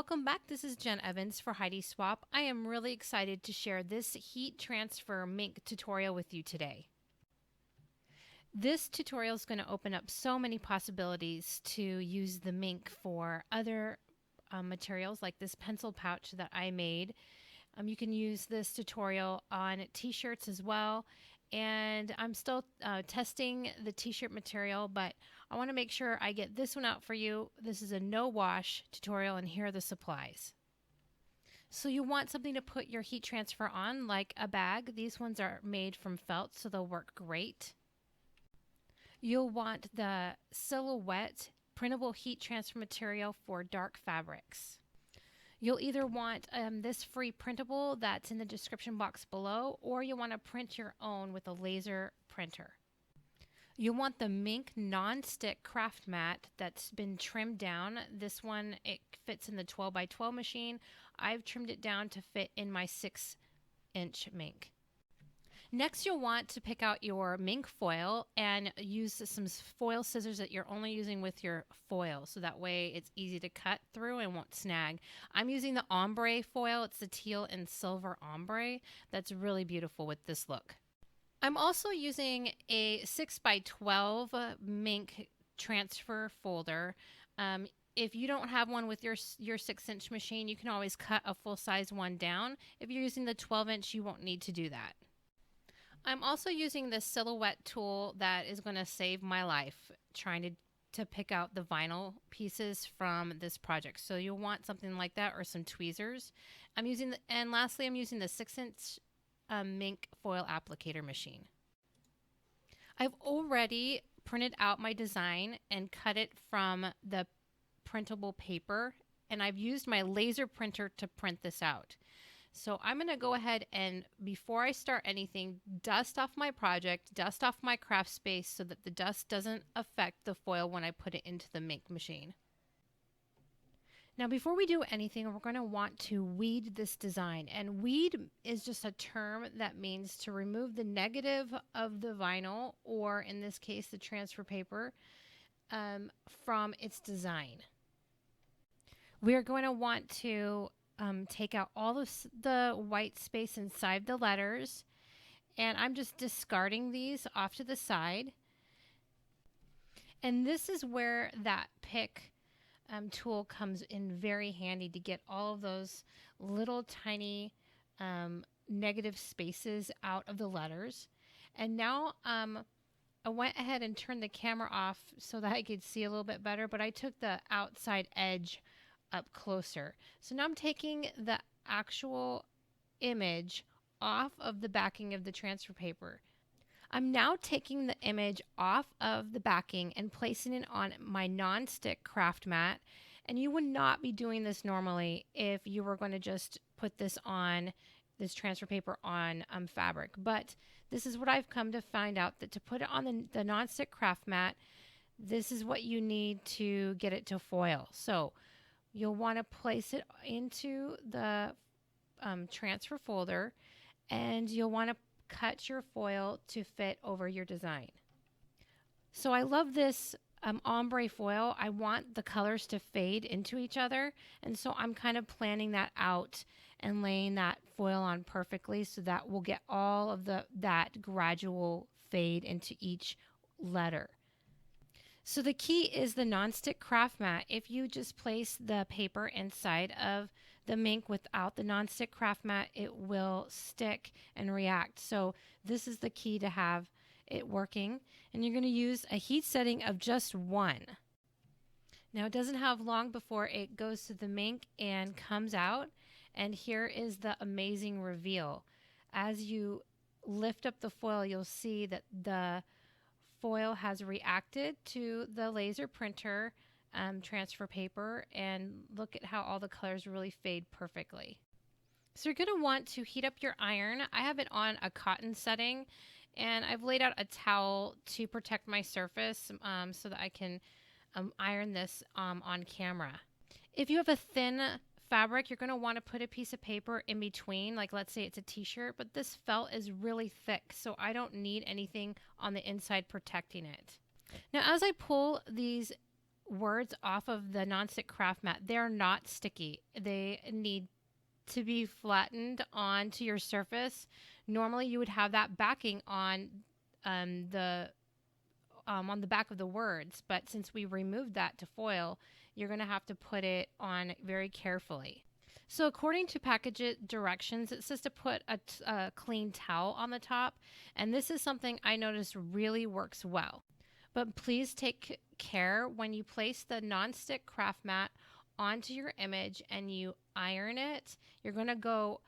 Welcome back. This is Jen Evans for Heidi Swapp. I am really excited to share this heat transfer Mink tutorial with you today. This tutorial is going to open up so many possibilities to use the Mink for other materials like this pencil pouch that I made. You can use this tutorial on t-shirts as well. And I'm still testing the t-shirt material, but I want to make sure I get this one out for you. This is a no wash tutorial, and here are the supplies. So you want something to put your heat transfer on, like a bag. These ones are made from felt, so they'll work great. You'll want the silhouette printable heat transfer material for dark fabrics. You'll either want this free printable that's in the description box below, or you'll want to print your own with a laser printer. You'll want the Mink non-stick craft mat that's been trimmed down. This one, it fits in the 12 by 12 machine. I've trimmed it down to fit in my 6-inch Mink. Next, you'll want to pick out your Mink foil and use some foil scissors that you're only using with your foil, so that way it's easy to cut through and won't snag. I'm using the ombre foil. It's the teal and silver ombre. That's really beautiful with this look. I'm also using a 6 by 12 Mink transfer folder. If you don't have one with your 6-inch machine, you can always cut a full-size one down. If you're using the 12-inch, you won't need to do that. I'm also using this silhouette tool that is going to save my life trying to pick out the vinyl pieces from this project. So you'll want something like that or some tweezers. And lastly, I'm using the 6-inch Mink foil applicator machine. I've already printed out my design and cut it from the printable paper, and I've used my laser printer to print this out. So I'm going to go ahead and, before I start anything, dust off my project, dust off my craft space so that the dust doesn't affect the foil when I put it into the Mink machine. Now, before we do anything, we're going to want to weed this design. And weed is just a term that means to remove the negative of the vinyl, or in this case, the transfer paper, from its design. We're going to want to take out all of the white space inside the letters, and I'm just discarding these off to the side. And this is where that pick tool comes in very handy to get all of those little tiny negative spaces out of the letters. And now I went ahead and turned the camera off so that I could see a little bit better, but I took the outside edge up closer. So now I'm taking the actual image off of the backing of the transfer paper. I'm now taking the image off of the backing and placing it on my non-stick craft mat. And you would not be doing this normally if you were going to just put this transfer paper on fabric. But this is what I've come to find out, that to put it on the non-stick craft mat, this is what you need to get it to foil. So you'll want to place it into the transfer folder, and you'll want to cut your foil to fit over your design. So I love this ombre foil. I want the colors to fade into each other, and so I'm kind of planning that out and laying that foil on perfectly so that we'll get all of that gradual fade into each letter. So the key is the non-stick craft mat. If you just place the paper inside of the Mink without the non-stick craft mat, it will stick and react. So this is the key to have it working. And you're going to use a heat setting of just 1. Now, it doesn't have long before it goes to the Mink and comes out. And here is the amazing reveal. As you lift up the foil, you'll see that the foil has reacted to the laser printer transfer paper, and look at how all the colors really fade perfectly. So you're going to want to heat up your iron. I have it on a cotton setting, and I've laid out a towel to protect my surface so that I can iron this on camera. If you have a thin fabric, you're going to want to put a piece of paper in between, like let's say it's a t-shirt, but this felt is really thick, so I don't need anything on the inside protecting it. Now, as I pull these words off of the nonstick craft mat, they're not sticky. They need to be flattened onto your surface. Normally you would have that backing on the back of the words, but since we removed that to foil, you're going to have to put it on very carefully. So according to package directions, it says to put a clean towel on the top, and this is something I noticed really works well. But please take care when you place the nonstick craft mat onto your image and you iron it, you're going to go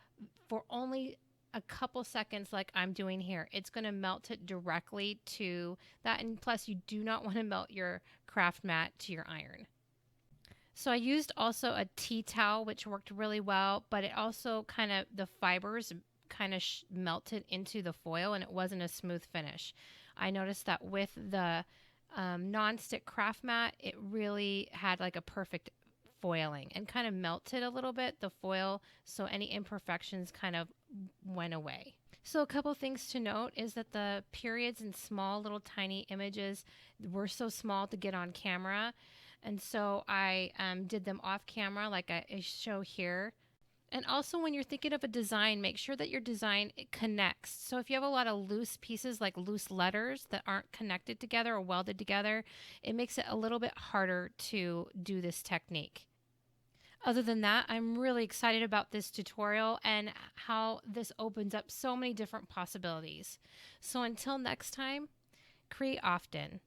for only a couple seconds like I'm doing here. It's going to melt it directly to that, and plus you do not want to melt your craft mat to your iron. So I used also a tea towel, which worked really well, but it also the fibers melted into the foil and it wasn't a smooth finish. I noticed that with the non-stick craft mat, it really had like a perfect foiling and kind of melted a little bit, the foil, so any imperfections kind of went away. So a couple things to note is that the periods and small little tiny images were so small to get on camera. And so I did them off camera like I show here. And also when you're thinking of a design, make sure that your design connects. So if you have a lot of loose pieces like loose letters that aren't connected together or welded together, it makes it a little bit harder to do this technique. Other than that, I'm really excited about this tutorial and how this opens up so many different possibilities. So until next time, create often.